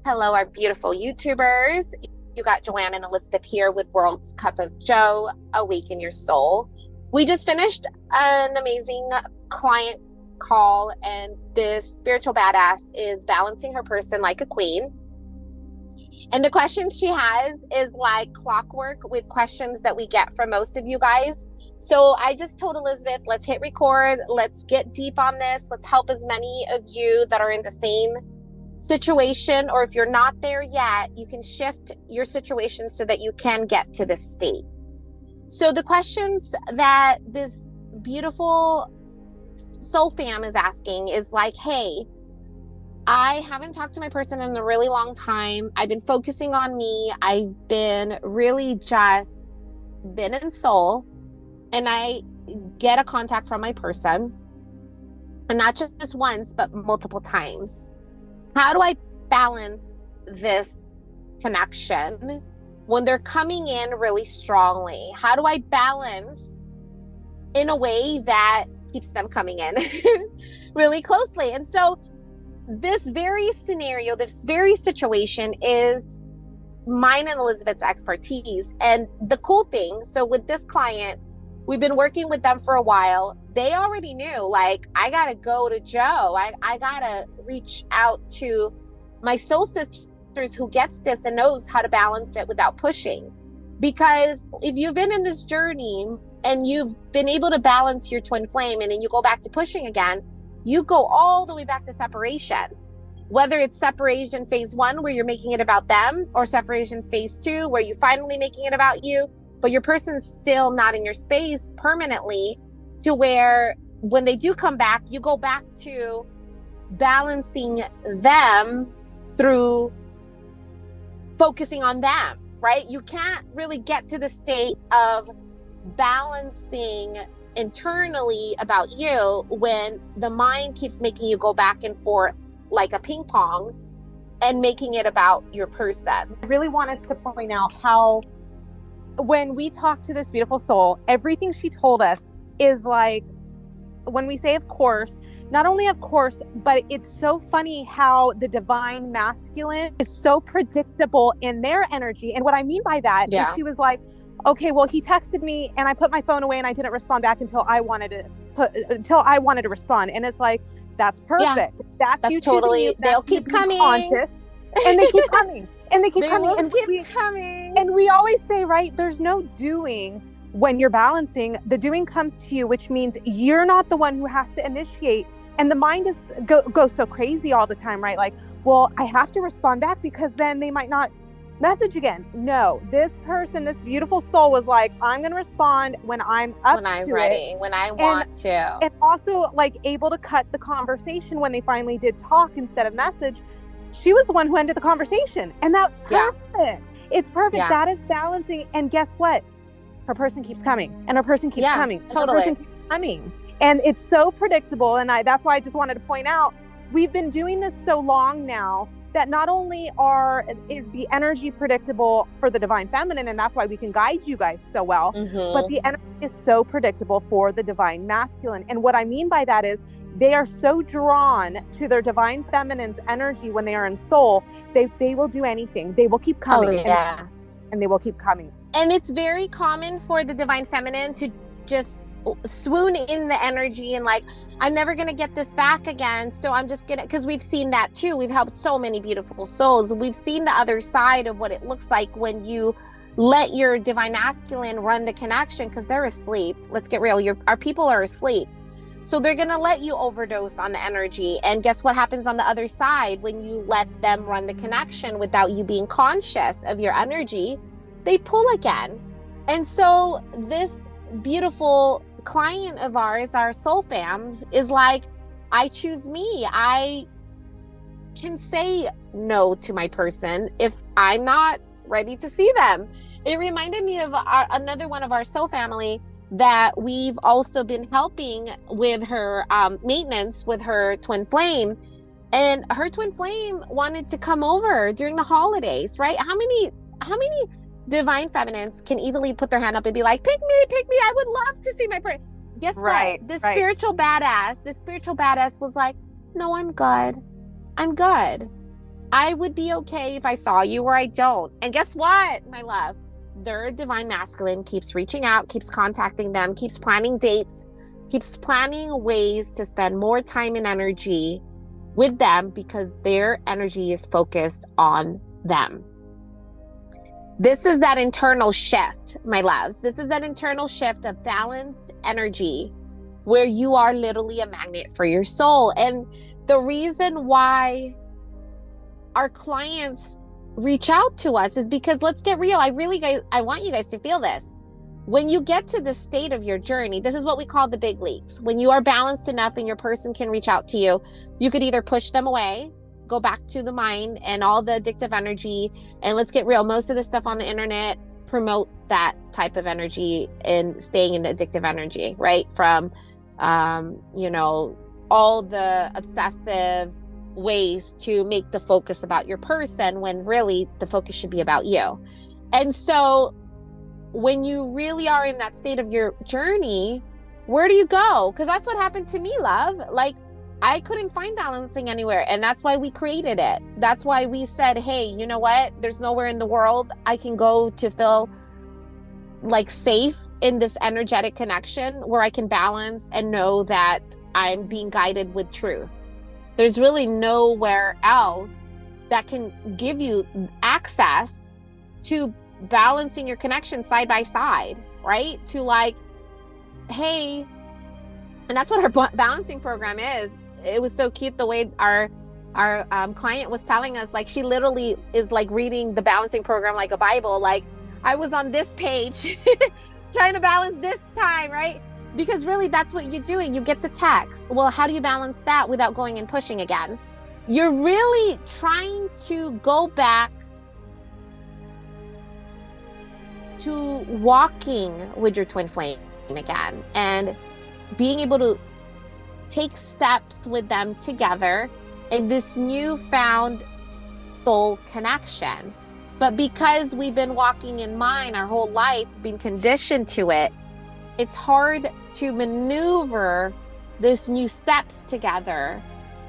Hello, our beautiful YouTubers. You got Joanne and Elizabeth here with World's Cup of Joe, Awaken Your Soul. We just finished an amazing client call, and this spiritual badass is balancing her person like a queen. And the questions she has is like clockwork with questions that we get from most of you guys. So I just told Elizabeth, let's hit record. Let's get deep on this. Let's help as many of you that are in the same situation, or if you're not there yet, you can shift your situation so that you can get to this state. So the questions that this beautiful soul fam is asking is like, hey, I haven't talked to my person in a really long time. I've been focusing on me. I've been really just been in soul, and I get a contact from my person, and not just once, but multiple times. How do I balance this connection when they're coming in really strongly? How do I balance in a way that keeps them coming in really closely? And so this very scenario, this very situation is mine and Elizabeth's expertise. And the cool thing, so with this client, we've been working with them for a while. They already knew, like, I got to go to Joe. I got to reach out to my soul sisters who gets this and knows how to balance it without pushing. Because if you've been in this journey and you've been able to balance your twin flame, and then you go back to pushing again, you go all the way back to separation. Whether it's separation phase 1, where you're making it about them, or separation phase 2, where you're finally making it about you, but your person's still not in your space permanently, to where when they do come back, you go back to balancing them through focusing on them, right? You can't really get to the state of balancing internally about you when the mind keeps making you go back and forth like a ping pong and making it about your person. I really want us to point out how when we talk to this beautiful soul, everything she told us is like, when we say of course, not only of course, but it's so funny how the divine masculine is so predictable in their energy. And what I mean by that is she was like, okay, well, he texted me and I put my phone away and I didn't respond back until I wanted to respond. And it's like, that's perfect. That's you totally, you. They'll keep coming. Conscious. And they keep coming. And they keep coming. And keep coming. And we always say, right, there's no doing when you're balancing. The doing comes to you, which means you're not the one who has to initiate. And the mind goes so crazy all the time, right? Like, well, I have to respond back because then they might not message again. No, this person, this beautiful soul was like, I'm going to respond when I'm up when I'm to ready, it. when I want to. And also like able to cut the conversation when they finally did talk instead of message. She was the one who ended the conversation. And that's perfect. Yeah. It's perfect. Yeah. That is balancing. And guess what? Her person keeps coming, and her person keeps coming. Totally. Her person keeps coming. And it's so predictable. And that's why I just wanted to point out, we've been doing this so long now that not only is the energy predictable for the divine feminine, and that's why we can guide you guys so well, but the energy is so predictable for the divine masculine. And what I mean by that is they are so drawn to their divine feminine's energy when they are in soul, they will do anything. They will keep coming. And they will keep coming. And it's very common for the divine feminine to just swoon in the energy and like, I'm never going to get this back again. So I'm just going to, because we've seen that too. We've helped so many beautiful souls. We've seen the other side of what it looks like when you let your divine masculine run the connection, because they're asleep. Let's get real. Our people are asleep. So they're going to let you overdose on the energy. And guess what happens on the other side when you let them run the connection without you being conscious of your energy? They pull again. And so this beautiful client of ours, our soul fam, is like, I choose me. I can say no to my person if I'm not ready to see them. It reminded me of another one of our soul family that we've also been helping with her maintenance with her twin flame. And her twin flame wanted to come over during the holidays, right? How many divine feminines can easily put their hand up and be like, pick me, I would love to see my person. Guess what? This spiritual badass was like, no, I'm good. I would be okay if I saw you or I don't. And guess what, my love? Their divine masculine keeps reaching out, keeps contacting them, keeps planning dates, keeps planning ways to spend more time and energy with them because their energy is focused on them. This is that internal shift, my loves. This is that internal shift of balanced energy where you are literally a magnet for your soul. And the reason why our clients reach out to us is because, let's get real, I want you guys to feel this. When you get to this state of your journey, this is what we call the big leagues. When you are balanced enough and your person can reach out to you, you could either push them away, go back to the mind and all the addictive energy. And let's get real, most of the stuff on the internet promote that type of energy and staying in the addictive energy, right? From, all the obsessive ways to make the focus about your person when really the focus should be about you. And so when you really are in that state of your journey, where do you go? Because that's what happened to me, love. Like, I couldn't find balancing anywhere. And that's why we created it. That's why we said, hey, you know what? There's nowhere in the world I can go to feel like safe in this energetic connection where I can balance and know that I'm being guided with truth. There's really nowhere else that can give you access to balancing your connection side by side, right? To like, hey, and that's what our balancing program is. It was so cute the way our client was telling us, like, she literally is like reading the balancing program like a Bible. Like, I was on this page trying to balance this time, right? Because really that's what you're doing. You get the text. Well, how do you balance that without going and pushing again? You're really trying to go back to walking with your twin flame again and being able to take steps with them together in this newfound soul connection. But because we've been walking in mind our whole life, been conditioned to it, it's hard to maneuver this new steps together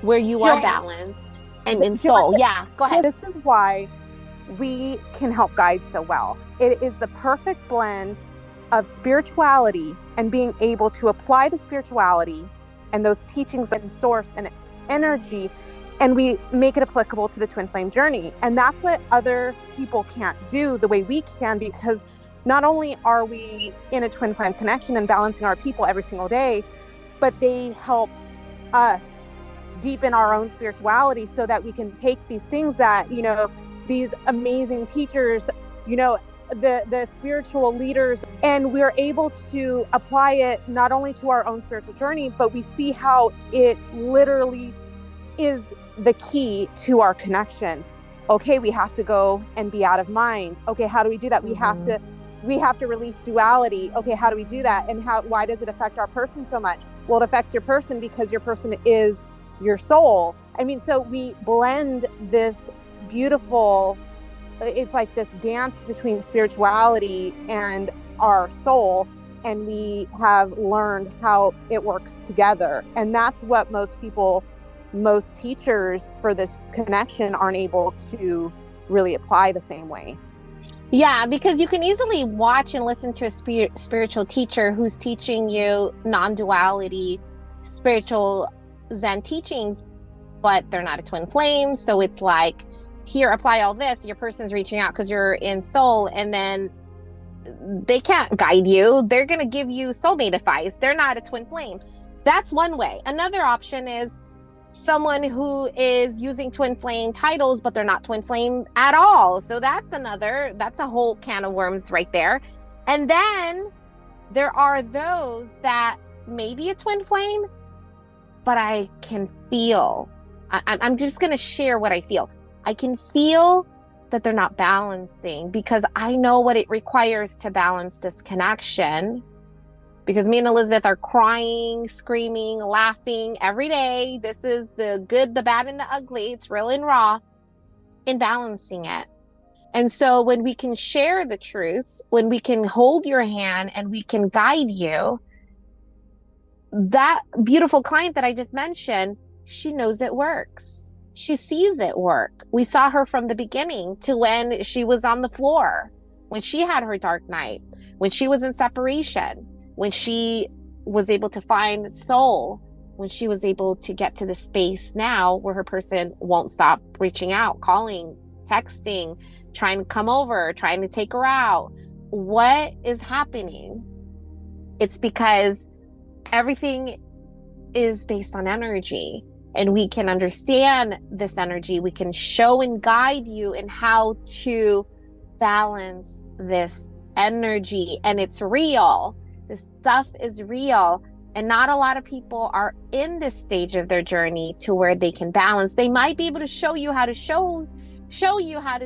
where you are balanced and in soul. Yeah, go ahead. This is why we can help guide so well. It is the perfect blend of spirituality and being able to apply the spirituality and those teachings and source and energy, and we make it applicable to the twin flame journey. And that's what other people can't do the way we can, because not only are we in a twin flame connection and balancing our people every single day, but they help us deepen our own spirituality so that we can take these things that, these amazing teachers, the spiritual leaders, and we're able to apply it not only to our own spiritual journey, but we see how it literally is the key to our connection. Okay, we have to go and be out of mind. Okay, how do we do that? We have to release duality. Okay, how do we do that? And why does it affect our person so much? Well, it affects your person because your person is your soul. I mean, so we blend this beautiful, it's like this dance between spirituality and our soul, and we have learned how it works together. And that's what most teachers for this connection aren't able to really apply the same way. Yeah, because you can easily watch and listen to a spiritual teacher who's teaching you non-duality, spiritual Zen teachings, but they're not a twin flame. So it's like, here, apply all this. Your person's reaching out because you're in soul, and then they can't guide you. They're going to give you soulmate advice. They're not a twin flame. That's one way. Another option is someone who is using twin flame titles, but they're not twin flame at all. So that's a whole can of worms right there. And then there are those that may be a twin flame, but I can feel, I'm just going to share what I feel. I can feel that they're not balancing because I know what it requires to balance this connection. Because me and Elizabeth are crying, screaming, laughing every day. This is the good, the bad, and the ugly. It's real and raw in balancing it. And so when we can share the truths, when we can hold your hand and we can guide you, that beautiful client that I just mentioned, she knows it works. she sees it work. We saw her from the beginning to when she was on the floor, when she had her dark night, when she was in separation, when she was able to find soul, when she was able to get to the space now where her person won't stop reaching out, calling, texting, trying to come over, trying to take her out. What is happening? It's because everything is based on energy, and we can understand this energy. We can show and guide you in how to balance this energy, and it's real. This stuff is real, and not a lot of people are in this stage of their journey to where they can balance. They might be able to show you how to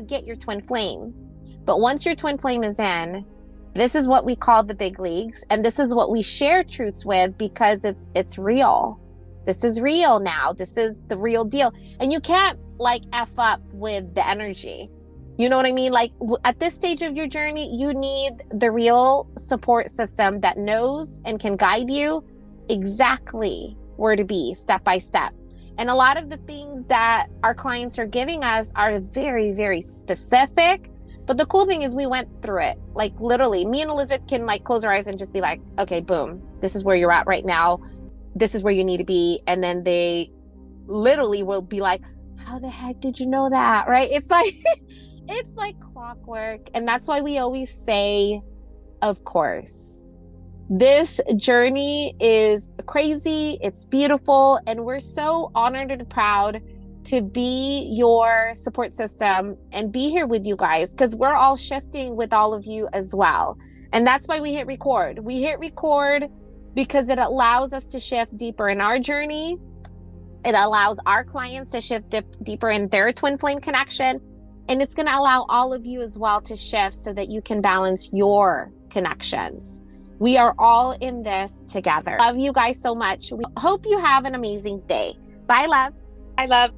get your twin flame, but once your twin flame is in, this is what we call the big leagues, and this is what we share truths with, because it's real. This is real now. This is the real deal, and you can't like F up with the energy. You know what I mean? Like at this stage of your journey, you need the real support system that knows and can guide you exactly where to be step by step. And a lot of the things that our clients are giving us are very, very specific. But the cool thing is we went through it. Like literally, me and Elizabeth can like close our eyes and just be like, okay, boom, this is where you're at right now. This is where you need to be. And then they literally will be like, how the heck did you know that? Right? It's like, it's like clockwork. And that's why we always say, of course. This journey is crazy. It's beautiful. And we're so honored and proud to be your support system and be here with you guys, because we're all shifting with all of you as well. And that's why we hit record. We hit record because it allows us to shift deeper in our journey. It allows our clients to shift deeper in their twin flame connection. And it's going to allow all of you as well to shift so that you can balance your connections. We are all in this together. Love you guys so much. We hope you have an amazing day. Bye, love. I love